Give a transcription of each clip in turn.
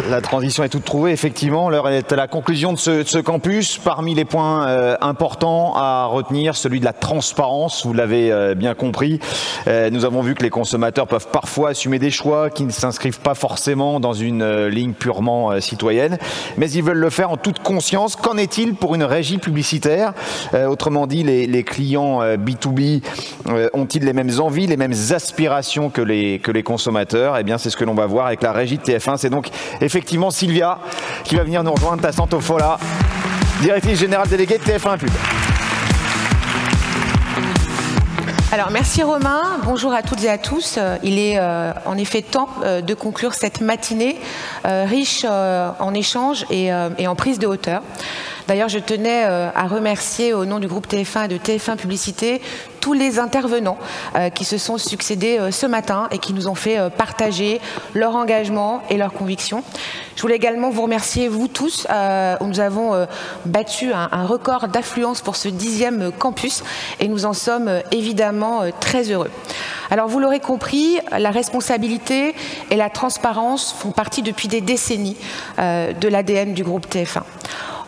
La transition est toute trouvée, effectivement. L'heure est à la conclusion de ce campus. Parmi les points importants à retenir, celui de la transparence, vous l'avez bien compris. Nous avons vu que les consommateurs peuvent parfois assumer des choix qui ne s'inscrivent pas forcément dans une ligne purement citoyenne, mais ils veulent le faire en toute conscience. Qu'en est-il pour une régie publicitaire? Autrement dit, les clients B2B ont-ils les mêmes envies, les mêmes aspirations que les consommateurs? Eh bien, c'est ce que l'on va voir avec la régie de TF1. C'est donc effectivement Sylvia qui va venir nous rejoindre, Tassan Tofola, directrice générale déléguée de TF1 Pub. Alors merci Romain, bonjour à toutes et à tous. Il est en effet temps de conclure cette matinée riche en échanges et en prise de hauteur. D'ailleurs, je tenais à remercier au nom du groupe TF1 et de TF1 Publicité tous les intervenants qui se sont succédés ce matin et qui nous ont fait partager leur engagement et leurs convictions. Je voulais également vous remercier, vous tous, où nous avons battu un record d'affluence pour ce 10e campus et nous en sommes évidemment très heureux. Alors vous l'aurez compris, la responsabilité et la transparence font partie depuis des décennies de l'ADN du groupe TF1.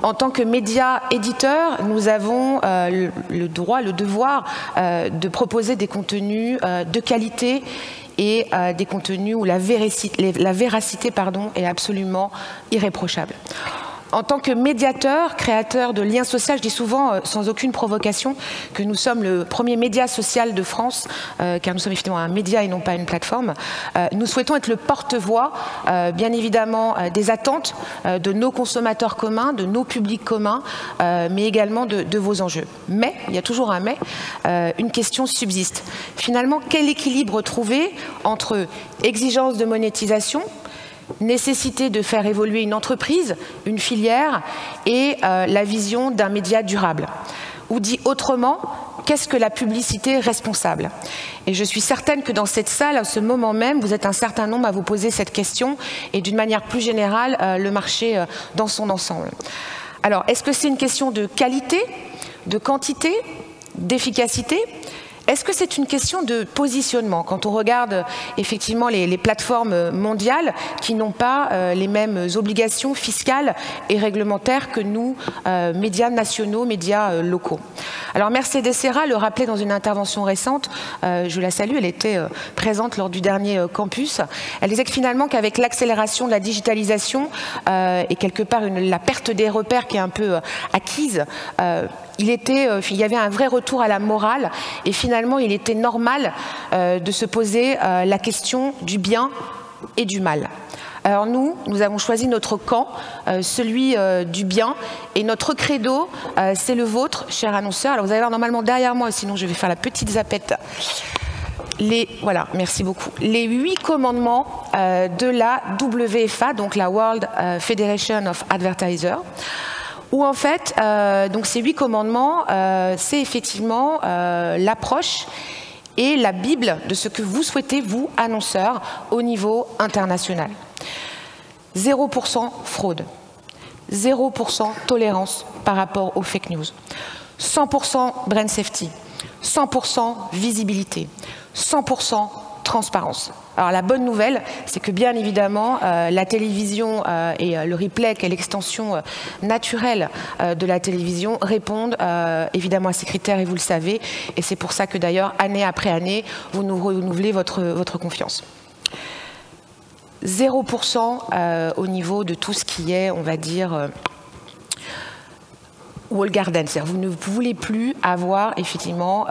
En tant que média éditeur, nous avons le droit, le devoir de proposer des contenus de qualité et des contenus où la véracité est absolument irréprochable. En tant que médiateur, créateur de liens sociaux, je dis souvent, sans aucune provocation, que nous sommes le premier média social de France, car nous sommes effectivement un média et non pas une plateforme. Nous souhaitons être le porte-voix, bien évidemment, des attentes de nos consommateurs communs, de nos publics communs, mais également de vos enjeux. Mais, il y a toujours un mais, une question subsiste. Finalement, quel équilibre trouver entre exigence de monétisation, nécessité de faire évoluer une entreprise, une filière et la vision d'un média durable? Ou dit autrement, qu'est-ce que la publicité responsable? Et je suis certaine que dans cette salle, à ce moment même, vous êtes un certain nombre à vous poser cette question et d'une manière plus générale, le marché dans son ensemble. Alors, est-ce que c'est une question de qualité, de quantité, d'efficacité? Est-ce que c'est une question de positionnement? Quand on regarde effectivement les plateformes mondiales qui n'ont pas les mêmes obligations fiscales et réglementaires que nous, médias nationaux, médias locaux. Alors Mercedes Serra le rappelait dans une intervention récente, je la salue, elle était présente lors du dernier campus. Elle disait que finalement qu'avec l'accélération de la digitalisation et quelque part la perte des repères qui est un peu acquise, il y avait un vrai retour à la morale et finalement il était normal de se poser la question du bien et du mal. Alors nous avons choisi notre camp, celui du bien, et notre credo, c'est le vôtre, cher annonceur. Alors vous allez voir normalement derrière moi, sinon je vais faire la petite zapette. Voilà, merci beaucoup. Les 8 commandements de la WFA, donc la World Federation of Advertisers, où en fait, donc ces 8 commandements, c'est effectivement l'approche et la Bible de ce que vous souhaitez, vous, annonceurs, au niveau international. 0% fraude, 0% tolérance par rapport aux fake news, 100% brand safety, 100% visibilité, 100% transparence. Alors la bonne nouvelle, c'est que bien évidemment, la télévision et le replay, qui est l'extension naturelle de la télévision, répondent évidemment à ces critères et vous le savez. Et c'est pour ça que d'ailleurs, année après année, vous nous renouvelez votre confiance. 0% au niveau de tout ce qui est, on va dire, wall garden, c'est-à-dire vous ne voulez plus avoir effectivement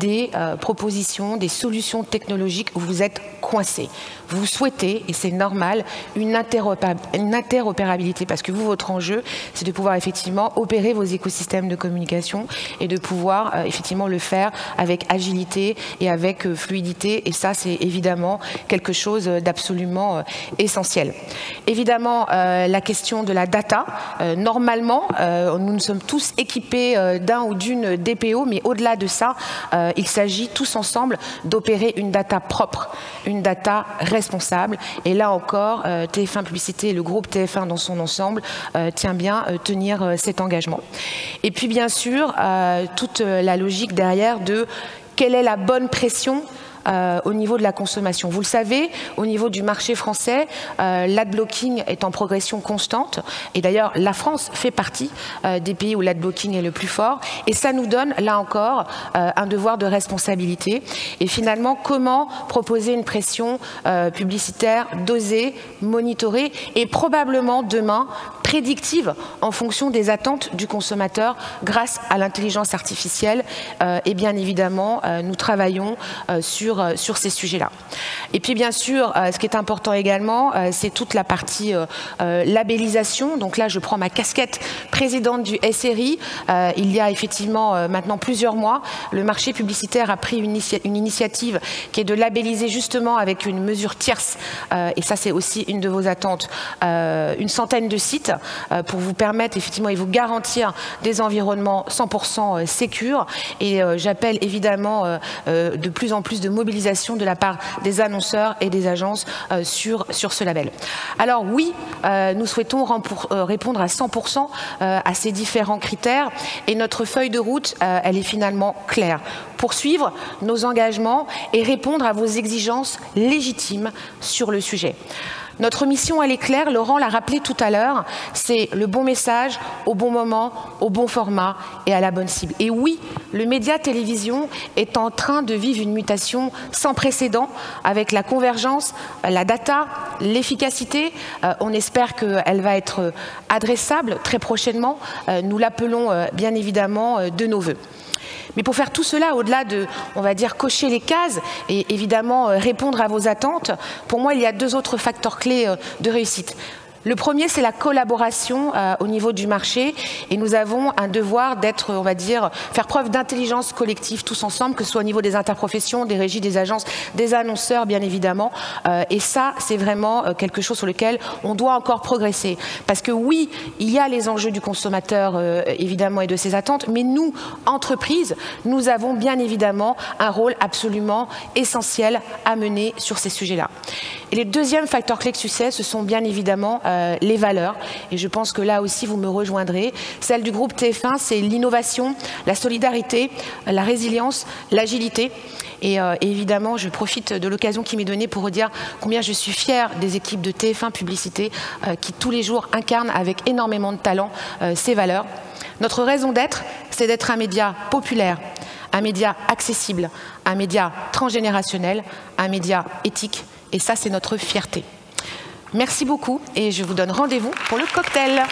des propositions, des solutions technologiques où vous êtes coincé. Vous souhaitez, et c'est normal, une interopérabilité parce que vous, votre enjeu, c'est de pouvoir effectivement opérer vos écosystèmes de communication et de pouvoir effectivement le faire avec agilité et avec fluidité. Et ça, c'est évidemment quelque chose d'absolument essentiel. Évidemment, la question de la data. Normalement, nous sommes tous équipés d'un ou d'une DPO, mais au-delà de ça, il s'agit tous ensemble d'opérer une data propre, une data responsable. Et là encore, TF1 Publicité et le groupe TF1 dans son ensemble tient bien tenir cet engagement. Et puis bien sûr, toute la logique derrière de quelle est la bonne pression au niveau de la consommation. Vous le savez, au niveau du marché français, l'adblocking est en progression constante. Et d'ailleurs, la France fait partie des pays où l'adblocking est le plus fort. Et ça nous donne, là encore, un devoir de responsabilité. Et finalement, comment proposer une pression publicitaire dosée, monitorée et probablement demain prédictive en fonction des attentes du consommateur grâce à l'intelligence artificielle. Et bien évidemment, nous travaillons sur ces sujets-là. Et puis bien sûr, ce qui est important également, c'est toute la partie labellisation. Donc là, je prends ma casquette présidente du SRI. Il y a effectivement maintenant plusieurs mois, le marché publicitaire a pris une initiative qui est de labelliser justement avec une mesure tierce, et ça c'est aussi une de vos attentes, une centaine de sites pour vous permettre effectivement et vous garantir des environnements 100% sécures. Et j'appelle évidemment de plus en plus de mobilisation de la part des annonceurs et des agences sur ce label. Alors oui, nous souhaitons répondre à 100% à ces différents critères et notre feuille de route, elle est finalement claire. Poursuivre nos engagements et répondre à vos exigences légitimes sur le sujet. Notre mission, elle est claire, Laurent l'a rappelé tout à l'heure, c'est le bon message, au bon moment, au bon format et à la bonne cible. Et oui, le média télévision est en train de vivre une mutation sans précédent avec la convergence, la data, l'efficacité. On espère qu'elle va être adressable très prochainement. Nous l'appelons bien évidemment de nos vœux. Mais pour faire tout cela, au-delà de, on va dire, cocher les cases et évidemment répondre à vos attentes, pour moi, il y a deux autres facteurs clés de réussite. Le premier, c'est la collaboration au niveau du marché et nous avons un devoir d'être, on va dire, faire preuve d'intelligence collective tous ensemble, que ce soit au niveau des interprofessions, des régies, des agences, des annonceurs, bien évidemment. Et ça, c'est vraiment quelque chose sur lequel on doit encore progresser. Parce que oui, il y a les enjeux du consommateur, évidemment, et de ses attentes, mais nous, entreprises, nous avons bien évidemment un rôle absolument essentiel à mener sur ces sujets-là. Et les deuxièmes facteurs clés de succès, ce sont bien évidemment les valeurs. Et je pense que là aussi, vous me rejoindrez. Celle du groupe TF1, c'est l'innovation, la solidarité, la résilience, l'agilité. Et évidemment, je profite de l'occasion qui m'est donnée pour redire combien je suis fière des équipes de TF1 Publicité qui, tous les jours, incarnent avec énormément de talent ces valeurs. Notre raison d'être, c'est d'être un média populaire, un média accessible, un média transgénérationnel, un média éthique. Et ça, c'est notre fierté. Merci beaucoup et je vous donne rendez-vous pour le cocktail.